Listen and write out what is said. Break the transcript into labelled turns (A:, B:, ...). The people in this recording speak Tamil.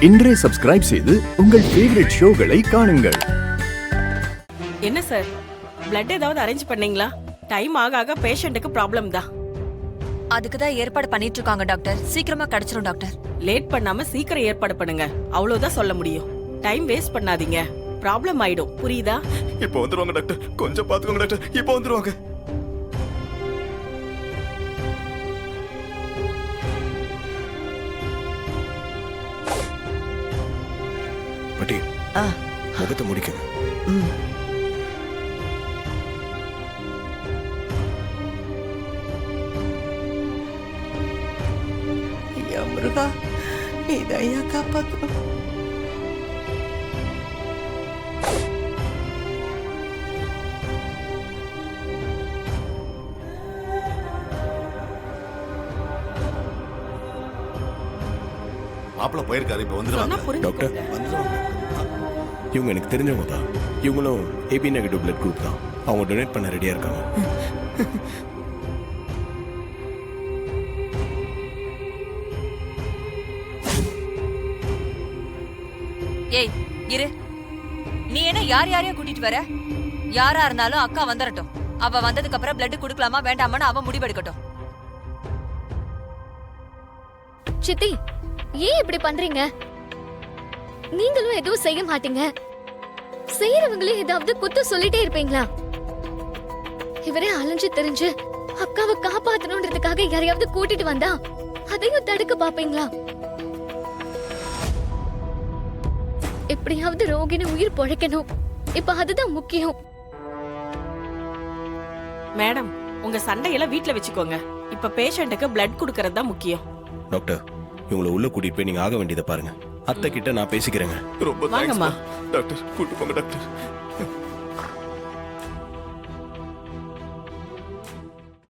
A: இன்றே சப்ஸ்கிரைப் செய்து உங்கள் ஃபேவரட் ஷோகளை காணுங்கள்.
B: என்ன சார், பிளட் ஏதாவது அரேஞ்ச் பண்ணீங்களா? டைம் ஆக ஆக பேஷண்ட்டுக்கு ப்ராப்ளம் தான்.
C: அதுக்கு தான் ஏற்பாடு பண்ணிட்டு இருக்காங்க டாக்டர். சீக்கிரமா கிடைச்சிரும் டாக்டர்.
B: லேட் பண்ணாம சீக்கிரம் ஏற்பாடு பண்ணுங்க, அவ்வளவுதான் சொல்ல முடியும். டைம் வேஸ்ட் பண்ணாதீங்க, ப்ராப்ளம் ஆயிடும். புரியுதா?
D: இப்போ வந்துருவாங்க டாக்டர், கொஞ்சம் பாத்துக்கோங்க டாக்டர். இப்போ வந்துருவாங்க. பட்டி முகத்தை முடிக்கணும்.
E: ஐயா முருகா, இதையா காப்பாத்தணும்.
D: மாப்பிள்ள போயிருக்காரு, இப்போ
B: சொன்னா
D: வந்துருவாங்க.
B: புரிஞ்சுக்கோங்க.
D: வந்துருவாங்க.
F: இவங்க எனக்கு தெரிஞ்சவங்க தான். இவங்களும் ஏபி நெகட்டிவ் பிளட் குரூப் தான். அவங்க டொனேட் பண்ண ரெடியா இருக்காங்க.
C: ஏய் இரு, நீ என்ன யார் யாரையும் கூட்டிட்டு வர? யாரா இருந்தாலும் அக்கா வந்துடட்டும். அவ வந்ததுக்கு அப்புறம் பிளட் குடுக்கலாமா வேண்டாமான்னு அவ முடிவெடுக்கட்டும்.
G: சித்தி, ஏன் இப்படி பண்றீங்க? நீங்களும் எதுவும் செய்ய மாட்டீங்க. செய்யறவங்களே ஏதாவது குத்து சொல்லிட்டே இருப்பீங்களா? இவரே அலைஞ்சு தெரிஞ்சு அக்காவை காப்பாத்தணும்ன்றதுக்காக யாரையாவது கூட்டிட்டு வந்தா அதையும் தடுக்க பாப்பீங்களா? எப்படியாவது ரோகிணி உயிர் பொழைக்கணும். இப்ப அதுதான் முக்கியம்.
B: மேடம், உங்க சண்டையெல்லாம் வீட்ல வச்சுக்கோங்க. இப்ப பேஷண்ட்டுக்கு பிளட் குடுக்கறது தான் முக்கியம்.
F: டாக்டர், இவங்களை உள்ள கூட்டிட்டு போய் நீங்க ஆக வேண்டியதை பாருங்க. அத்தை கிட்ட நான் பேசிக்கிறேங்க.
D: ரொம்ப தேங்க்ஸ்
B: வாங்கம்மா.
D: டாக்டர். கூட்டு போங்க டாக்டர்.